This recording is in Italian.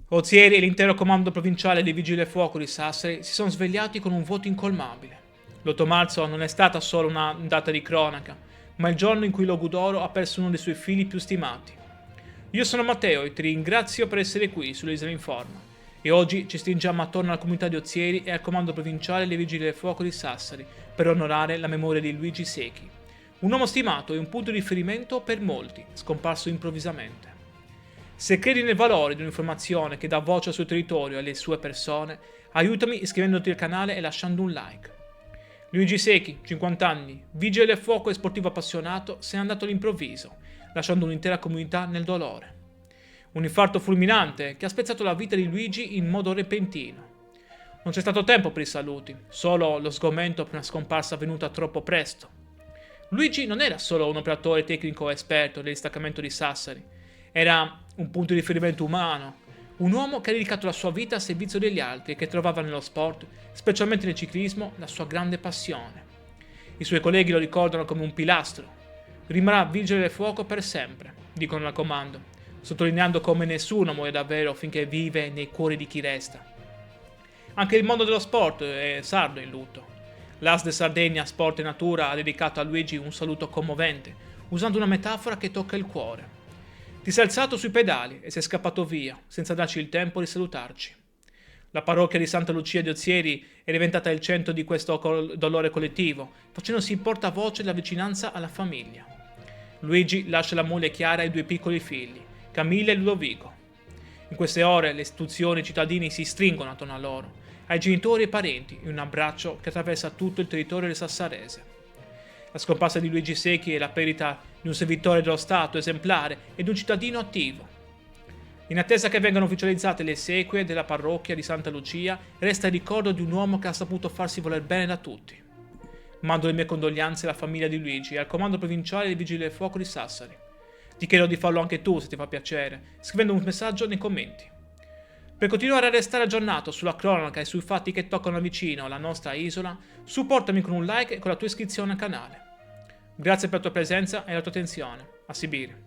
Ozieri e l'intero comando provinciale dei Vigili del Fuoco di Sassari si sono svegliati con un vuoto incolmabile. L'8 marzo non è stata solo una data di cronaca, ma il giorno in cui Logudoro ha perso uno dei suoi figli più stimati. Io sono Matteo e ti ringrazio per essere qui sull'Isola Informa. E oggi ci stringiamo attorno alla comunità di Ozieri e al comando provinciale dei Vigili del Fuoco di Sassari per onorare la memoria di Luigi Secchi. Un uomo stimato e un punto di riferimento per molti, scomparso improvvisamente. Se credi nel valore di un'informazione che dà voce al suo territorio e alle sue persone, aiutami iscrivendoti al canale e lasciando un like. Luigi Secchi, 50 anni, vigile del fuoco e sportivo appassionato, se n'è andato all'improvviso, lasciando un'intera comunità nel dolore. Un infarto fulminante che ha spezzato la vita di Luigi in modo repentino. Non c'è stato tempo per i saluti, solo lo sgomento per una scomparsa avvenuta troppo presto. Luigi non era solo un operatore tecnico esperto del distaccamento di Sassari, era un punto di riferimento umano, un uomo che ha dedicato la sua vita a servizio degli altri e che trovava nello sport, specialmente nel ciclismo, la sua grande passione. I suoi colleghi lo ricordano come un pilastro. Rimarrà vigile del fuoco per sempre, dicono al comando, sottolineando come nessuno muore davvero finché vive nei cuori di chi resta. Anche il mondo dello sport è sardo in lutto. L'AS de Sardegna Sport e Natura ha dedicato a Luigi un saluto commovente, usando una metafora che tocca il cuore. Ti sei alzato sui pedali e sei scappato via, senza darci il tempo di salutarci. La parrocchia di Santa Lucia di Ozieri è diventata il centro di questo dolore collettivo, facendosi portavoce della vicinanza alla famiglia. Luigi lascia la moglie Chiara e i due piccoli figli, Camilla e Ludovico. In queste ore le istituzioni e i cittadini si stringono attorno a loro, ai genitori e ai parenti, in un abbraccio che attraversa tutto il territorio del Sassarese. La scomparsa di Luigi Secchi è la perdita di un servitore dello Stato esemplare e di un cittadino attivo. In attesa che vengano ufficializzate le esequie della parrocchia di Santa Lucia, resta il ricordo di un uomo che ha saputo farsi voler bene da tutti. Mando le mie condoglianze alla famiglia di Luigi e al comando provinciale dei Vigili del Fuoco di Sassari. Ti chiedo di farlo anche tu se ti fa piacere, scrivendo un messaggio nei commenti. Per continuare a restare aggiornato sulla cronaca e sui fatti che toccano vicino la nostra isola, supportami con un like e con la tua iscrizione al canale. Grazie per la tua presenza e la tua attenzione. A Sibire.